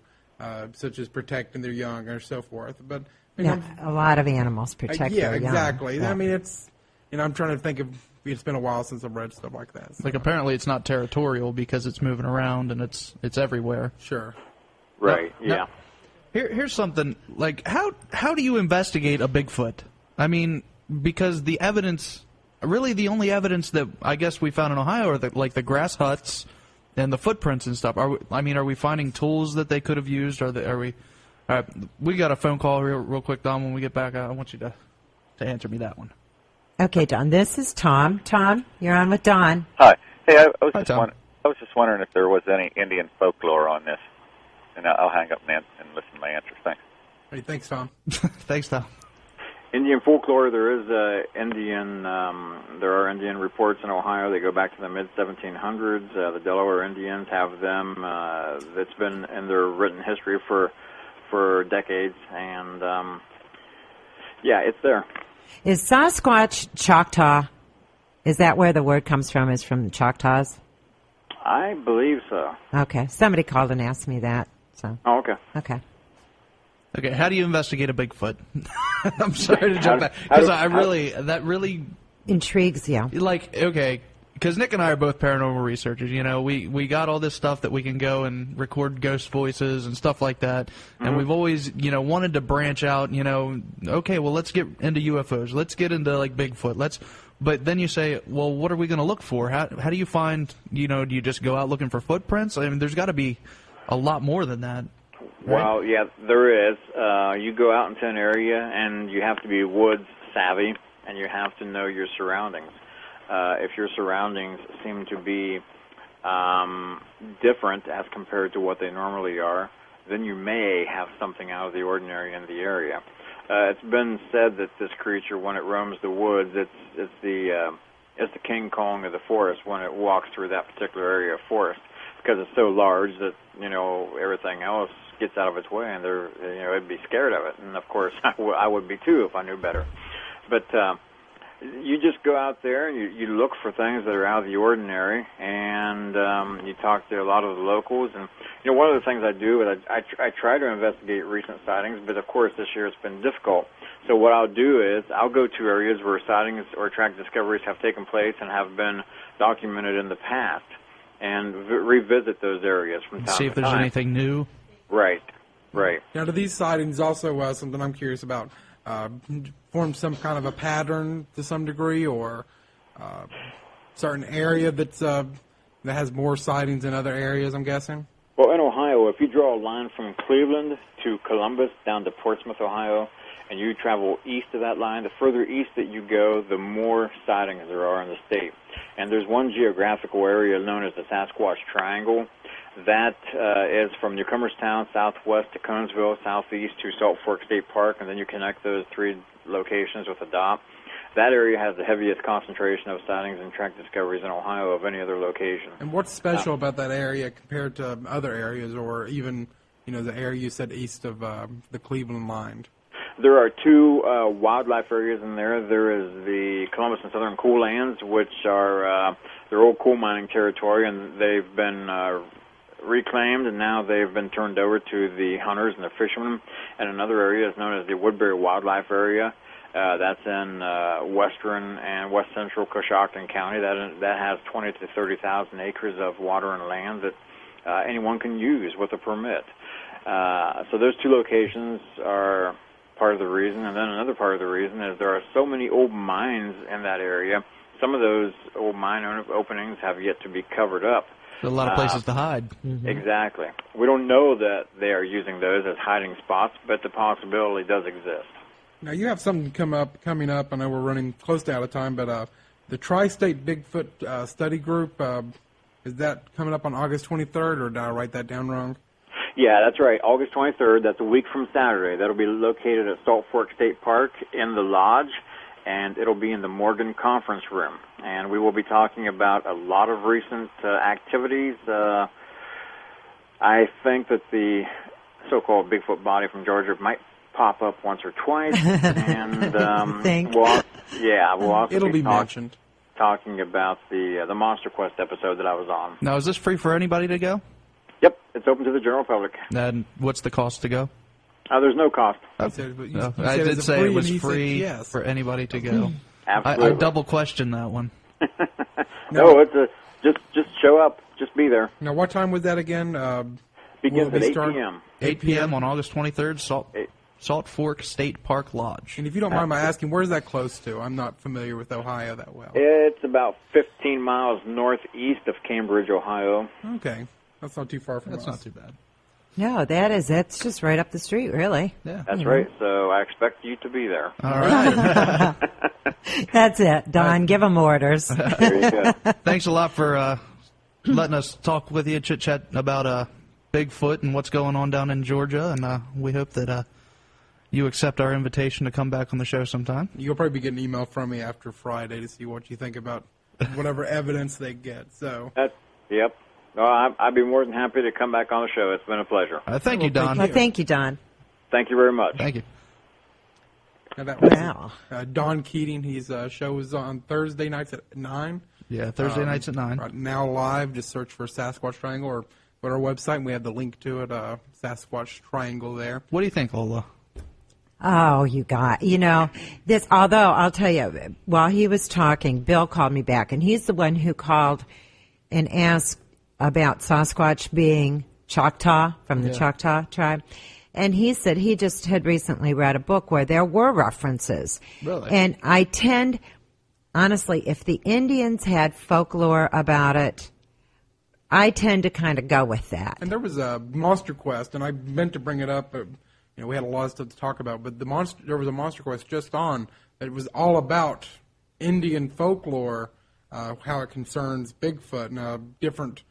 such as protecting their young or so forth. But a lot of animals protect their young. Yeah, exactly. Yeah. I mean, it's I'm trying to think of. It's been a while since I've read stuff like that. So. Like apparently it's not territorial because it's moving around and it's everywhere. Sure. Right. Now, here's something like how do you investigate a Bigfoot? I mean, because the evidence, really the only evidence that I guess we found in Ohio are the grass huts and the footprints and stuff. Are we finding tools that they could have used? We got a phone call real quick, Don. When we get back, I want you to answer me that one. Okay, Don. This is Tom. Tom, you're on with Don. Hi. Hey, I was just wondering if there was any Indian folklore on this, and I'll hang up and listen to my answers. Thanks. Hey, thanks, Tom. Thanks, Tom. Indian folklore. There is there are Indian reports in Ohio. They go back to the mid-1700s. The Delaware Indians have them. That's been in their written history for decades, and it's there. Is Sasquatch Choctaw? Is that where the word comes from? Is from the Choctaws? I believe so. Okay. Somebody called and asked me that. So. Oh, okay. Okay. Okay. How do you investigate a Bigfoot? I'm sorry to jump back because that really intrigues you. Like, okay, because Nick and I are both paranormal researchers. We got all this stuff that we can go and record ghost voices and stuff like that. Mm-hmm. And we've always, wanted to branch out, okay, well, let's get into UFOs. Let's get into, like, Bigfoot. But then you say, well, what are we going to look for? How do you find, do you just go out looking for footprints? I mean, there's got to be a lot more than that. Right? Well, yeah, there is. You go out into an area, and you have to be woods savvy, and you have to know your surroundings. If your surroundings seem to be different as compared to what they normally are, then you may have something out of the ordinary in the area. It's been said that this creature, when it roams the woods, it's the King Kong of the forest when it walks through that particular area of forest, because it's so large that everything else gets out of its way, and it'd be scared of it. And of course, I would be too if I knew better. But you just go out there and you look for things that are out of the ordinary, and you talk to a lot of the locals. And one of the things I do is I try to investigate recent sightings, but of course this year it's been difficult. So what I'll do is I'll go to areas where sightings or track discoveries have taken place and have been documented in the past, and revisit those areas from time to time. See if there's anything new. Right. Now, do these sightings also something I'm curious about? Form some kind of a pattern to some degree, or certain area that has more sightings than other areas, I'm guessing? Well, in Ohio, if you draw a line from Cleveland to Columbus down to Portsmouth, Ohio, and you travel east of that line, the further east that you go, the more sightings there are in the state. And there's one geographical area known as the Sasquatch Triangle. That is from Newcomerstown southwest to Conesville, southeast to Salt Fork State Park, and then you connect those three locations with a dot. that area has the heaviest concentration of sightings and track discoveries in Ohio of any other location. And what's special about that area compared to other areas, or even, the area you said east of the Cleveland line? There are two wildlife areas in there. There is the Columbus and Southern Coal Lands, which are their old coal mining territory, and they've been reclaimed, and now they've been turned over to the hunters and the fishermen. And another area is known as the Woodbury Wildlife Area. That's in western and west central Coshocton County. That has 20 to 30,000 acres of water and land that anyone can use with a permit. So those two locations are part of the reason, and then another part of the reason is there are so many old mines in that area. Some of those old mine openings have yet to be covered up. A lot of places to hide. Mm-hmm. Exactly. We don't know that they are using those as hiding spots, but the possibility does exist. Now, you have something coming up. I know we're running close to out of time, but the Tri-State Bigfoot Study Group, is that coming up on August 23rd, or did I write that down wrong? Yeah, that's right. August 23rd, that's a week from Saturday. That'll be located at Salt Fork State Park in the Lodge, and it'll be in the Morgan Conference Room. And we will be talking about a lot of recent activities. I think that the so-called Bigfoot body from Georgia might pop up once or twice. And we'll also It'll be mentioned. Talking about the Monster Quest episode that I was on. Now, is this free for anybody to go? Yep, it's open to the general public. And what's the cost to go? There's no cost. I did say it was free for anybody to go. Absolutely. I double questioned that one. No, it's just show up. Just be there. Now, what time was that again? Begins at 8 p.m. 8 p.m. on August 23rd, Salt Fork State Park Lodge. And if you don't mind my asking, where's that close to? I'm not familiar with Ohio that well. It's about 15 miles northeast of Cambridge, Ohio. Okay. That's not too far from us. That's not too bad. No, that's just right up the street, really. Yeah. That's right. So I expect you to be there. All right. That's it. Don, give them orders. There you go. Thanks a lot for letting us talk with you, chit-chat about Bigfoot and what's going on down in Georgia. And we hope that you accept our invitation to come back on the show sometime. You'll probably get an email from me after Friday to see what you think about whatever evidence they get. So. Yep. Well, I'd be more than happy to come back on the show. It's been a pleasure. Thank you, Don. Thank you, Don. Thank you very much. Thank you. Now that was Wow. Don Keating. His show is on Thursday nights at 9. Yeah, Thursday nights at 9. Right now live. Just search for Sasquatch Triangle or go to our website, and we have the link to it, Sasquatch Triangle there. What do you think, Lola? Oh, this, although I'll tell you, while he was talking, Bill called me back, and he's the one who called and asked about Sasquatch being Choctaw, from the Choctaw tribe. And he said he just had recently read a book where there were references. Really? And I tend, honestly, if the Indians had folklore about it, I tend to kind of go with that. And there was a Monster Quest, and I meant to bring it up. We had a lot of stuff to talk about, but there was a Monster Quest just on that was all about Indian folklore, how it concerns Bigfoot, and different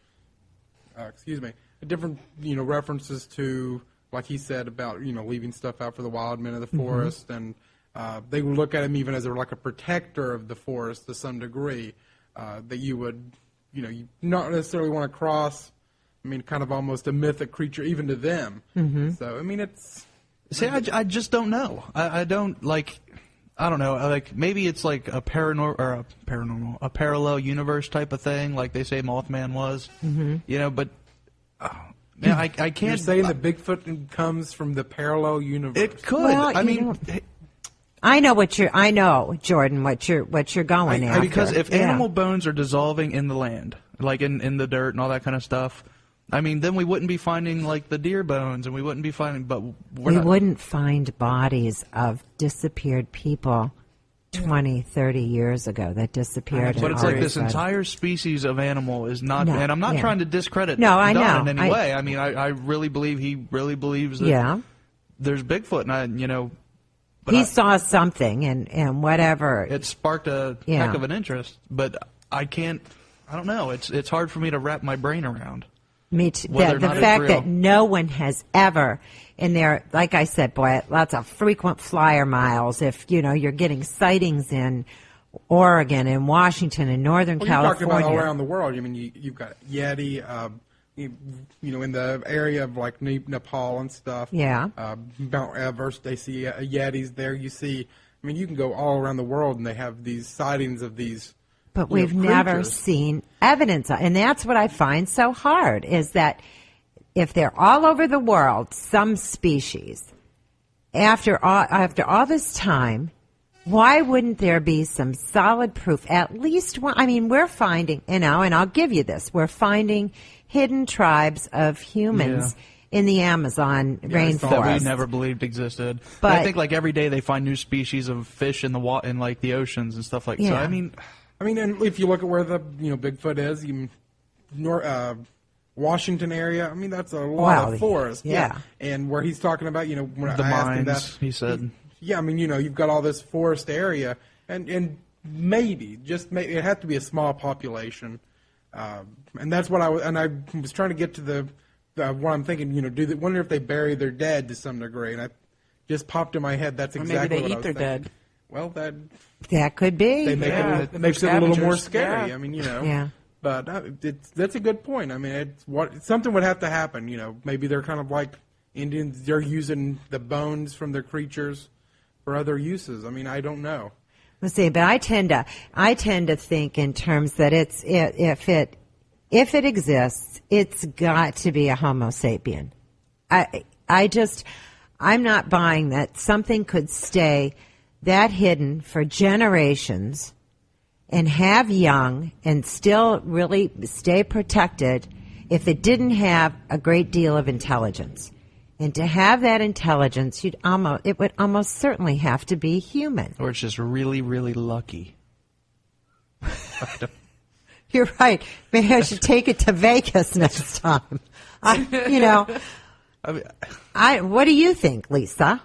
references to, like he said, about leaving stuff out for the wild men of the forest, and they would look at him even as like a protector of the forest to some degree, that you would you not necessarily want to cross. I mean, kind of almost a mythic creature even to them. So I mean, it's. See, I just don't know. I don't like. I don't know. Like maybe it's like a parallel universe type of thing, like they say Mothman was. But man, I can't. You're saying that Bigfoot comes from the parallel universe. It could. Well, I know, Jordan, what you're going after. Because if animal bones are dissolving in the land, like in the dirt and all that kind of stuff, I mean, then we wouldn't be finding like the deer bones, and we wouldn't be finding. But we wouldn't find bodies of disappeared people 20, 30 years ago that disappeared. But it's like this entire species of animal is not, and I'm not trying to discredit I Don know. in any way. I mean, I really believe he really believes that there's Bigfoot, and But he saw something, and whatever. It sparked a heck of an interest, but I don't know. It's hard for me to wrap my brain around. Me too. Whether or The not fact it's that real. no one has ever, in there, like I said, boy, lots of frequent flyer miles. If you're getting sightings in Oregon and Washington and Northern Well, you're talking California, about all around the world. I mean, you've got Yeti, in the area of like Nepal and stuff. Yeah. Mount Everest, they see Yetis there. You see, I mean, you can go all around the world and they have these sightings of these. but we've never creatures. seen evidence of, and that's what I find so hard is that if they're all over the world, some species, after all this time, why wouldn't there be some solid proof? At least one. I mean, we're finding, and I'll give you this: we're finding hidden tribes of humans in the Amazon rainforest that we never believed existed. But I think like every day they find new species of fish in the in like the oceans and stuff like. So Yeah. I mean, and if you look at where the Bigfoot is, Washington area. I mean, that's a lot of forest. Yeah. And where he's talking about, when the I asked him mines. that, He said. yeah, I mean, you've got all this forest area, and maybe just maybe it had to be a small population, and that's what I was trying to get to the what I'm thinking. Wonder if they bury their dead to some degree, and I just popped in my head. That's Or exactly maybe they what I eat was their thinking. dead. Well, that could be. they make Yeah, it, they're makes it a little more scavengers. scary. Yeah. I mean, Yeah. But that's a good point. I mean, something would have to happen. Maybe they're kind of like Indians. They're using the bones from their creatures for other uses. I mean, I don't know. Let's see, but I tend to think in terms that if it exists, it's got to be a Homo sapien. I'm not buying that something could stay that hidden for generations and have young and still really stay protected if it didn't have a great deal of intelligence. And to have that intelligence, it would almost certainly have to be human. Or it's just really, really lucky. You're right. Maybe I should take it to Vegas next time. What do you think, Lisa?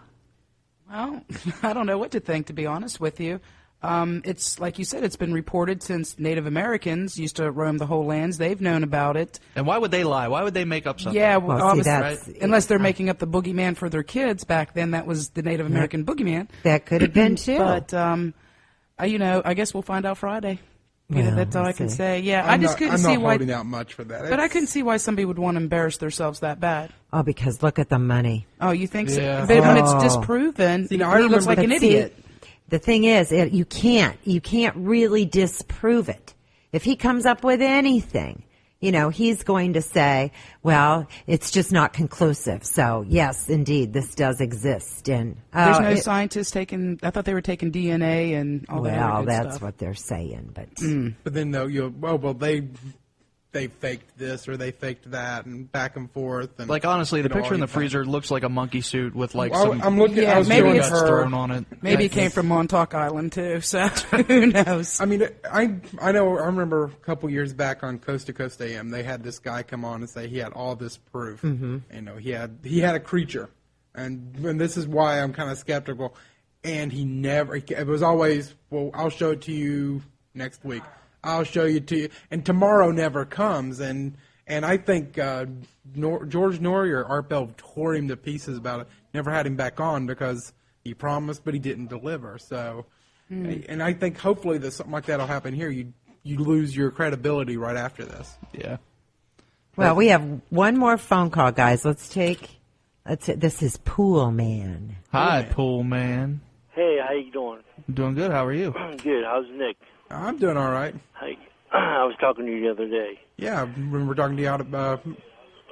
Well, I don't know what to think, to be honest with you. It's like you said, it's been reported since Native Americans used to roam the whole lands. They've known about it. And why would they lie? Why would they make up something? Yeah, Well, see, obviously, that's- unless they're making up the boogeyman for their kids. Back then, that was the Native American boogeyman. That could have been too. But I guess we'll find out Friday. Well, That's all we'll I can see. say. Yeah, I'm I just not, couldn't I'm see not why. holding out much for that. But I couldn't see why somebody would want to embarrass themselves that bad. Oh, because look at the money. Oh, you think so? Yeah. But when it's Oh. disproven, See, now, I he looks like remember- an But see, idiot. the thing is, you can't really disprove it. If he comes up with anything, he's going to say, well, it's just not conclusive. So yes, indeed, this does exist. And There's no scientists taking. I thought they were taking DNA and all that. well, other good that's stuff. what they're saying, but But then though, they faked this or they faked that and back and forth. And Like honestly, the you know, picture in all the you find. freezer looks like a monkey suit with like Well, some I'm looking. Yeah, I was maybe doing it's guts her. thrown on it. Maybe it came from Montauk Island too. So who knows? I mean, I know. I remember a couple years back on Coast to Coast AM, they had this guy come on and say he had all this proof. Mm-hmm. He had a creature, and this is why I'm kind of skeptical. And he never. It was always, well, I'll show it to you next week. I'll show you to you, and tomorrow never comes. And I think George Norrie or Art Bell tore him to pieces about it. Never had him back on because he promised, but he didn't deliver. So. And I think hopefully that something like that will happen here. You lose your credibility right after this. Yeah. well, we have one more phone call, guys. This is Pool Man. Hi, pool man. Hey, how you doing? Doing good. How are you? Good. How's Nick? I'm doing all right. I was talking to you the other day. Yeah, I remember talking to you out at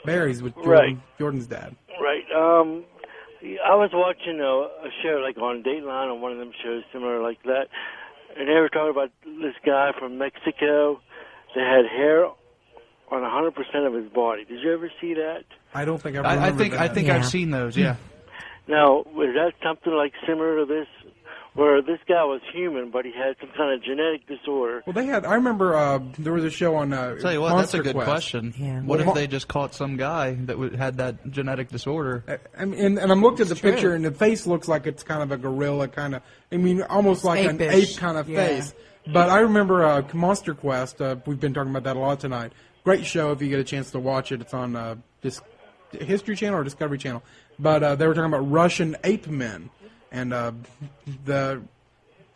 Barry's with Right. Jordan's dad. Right. I was watching a show like on Dateline or one of them shows similar like that, and they were talking about this guy from Mexico that had hair on 100% of his body. Did you ever see that? I don't think I I remember think that. Yeah. I've seen those. Yeah. Now, was that something like similar to this, where this guy was human, but he had some kind of genetic disorder? Well, I remember there was a show on Tell you what, that's a Monster good Quest. question. Yeah. What Well, if they just caught some guy that had that genetic disorder? I mean, and I'm looking at the true. picture, and the face looks like it's kind of a gorilla kind of. I mean, almost like an Ape-ish. ape kind of Yeah. face. But I remember Monster Quest. We've been talking about that a lot tonight. great show if you get a chance to watch it. It's on History Channel or Discovery Channel. But they were talking about Russian ape men. And a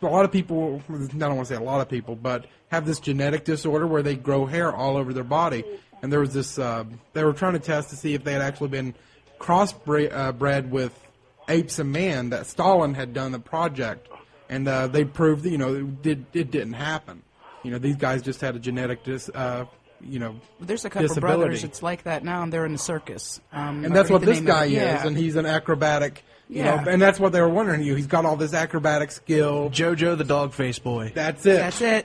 lot of people, I don't want to say a lot of people, but have this genetic disorder where they grow hair all over their body. And there was this, they were trying to test to see if they had actually been crossbred with apes and man, that Stalin had done the project. And they proved that, it didn't happen. These guys just had a genetic there's a couple disability. brothers it's like that now, and they're in the circus. And that's what this guy is, and he's an acrobatic. And that's what they were wondering. He's got all this acrobatic skill. JoJo the dog face boy. That's it.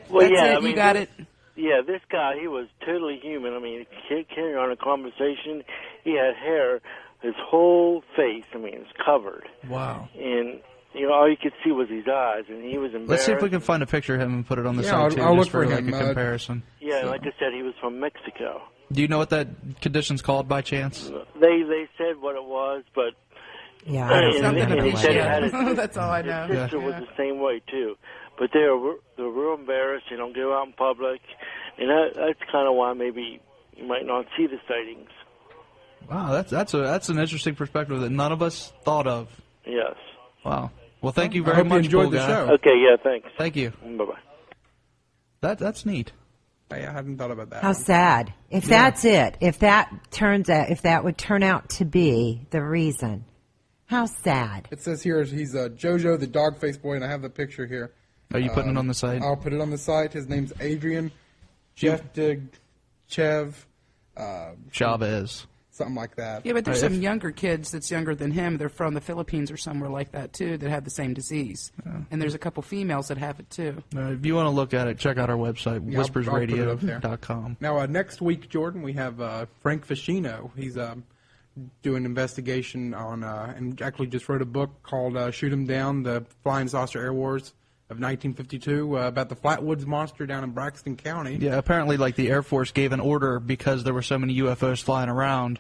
Well, That's it. You got it. Yeah, this guy, he was totally human. I mean, carrying on a conversation, he had hair, his whole face, it's covered. Wow. And, all you could see was his eyes, and he was embarrassed. Let's see if we can find a picture of him and put it on the site, too, I'll just look for like him, a comparison. Yeah, like I said, he was from Mexico. Do you know what that condition's called by chance? They said what it was, but... Yeah, and he said it had that's all I know. His sister was the same way, too. But they're real embarrassed. They don't go out in public. And that's kind of why maybe you might not see the sightings. Wow, that's an interesting perspective that none of us thought of. Yes. Wow. Well, thank you very much, you enjoyed Bull the Guy. show. Okay, yeah, thanks. Thank you. Bye-bye. That's neat. I hadn't thought about that. How sad. If that's it, if that would turn out to be the reason. How sad. It says here he's JoJo the dog face boy, and I have the picture here. Are you putting it on the site? I'll put it on the site. His name's Adrian Jeftig Chavez. Something like that. Yeah, but there's some younger kids that's younger than him. They're from the Philippines or somewhere like that, too, that have the same disease. And there's a couple females that have it, too. If you want to look at it, check out our website, Yeah, I'll put it up there. whispersradio.com. Now, next week, Jordan, we have Frank Ficino. He's doing an investigation on, and actually just wrote a book called Shoot 'Em Down, the Flying Saucer Air Wars of 1952, about the Flatwoods Monster down in Braxton County. Yeah, apparently, the Air Force gave an order because there were so many UFOs flying around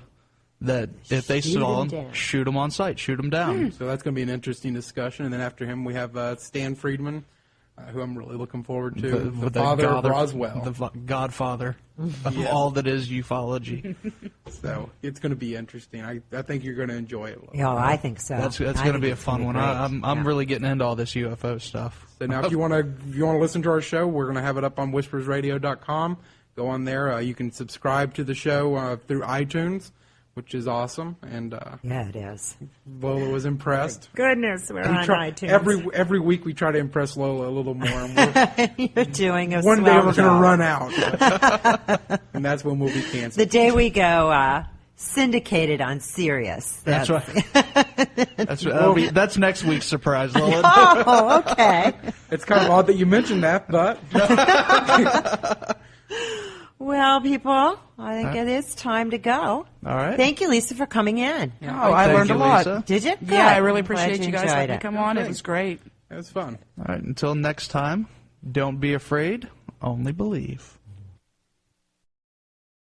that if they saw them, shoot them on sight, shoot them down. So that's going to be an interesting discussion. And then after him, we have Stan Friedman, who I'm really looking forward to, the father of Roswell. The godfather of all that is ufology. So it's going to be interesting. I think you're going to enjoy it. Yeah, I think so. That's going to be a fun one. I'm really getting into all this UFO stuff. So now, if you want to listen to our show, we're going to have it up on whispers081308.mp3. Go on there. You can subscribe to the show through iTunes, which is awesome. And yeah, it is. Lola was impressed. Goodness, we're on iTunes. Every week we try to impress Lola a little more. And you're doing a one day we're going to run out, and that's when we'll be canceled. The day we go syndicated on Sirius. That's right. That's next week's surprise, Lola. Oh, okay. It's kind of odd that you mentioned that, but. Well, people, I think it is time to go. All right. Thank you, Lisa, for coming in. Yeah, I learned a lot. Lisa. Did you? Good. Yeah, I really appreciate Glad you guys letting me it. come on. It was great. It was fun. All right, until next time, don't be afraid, only believe.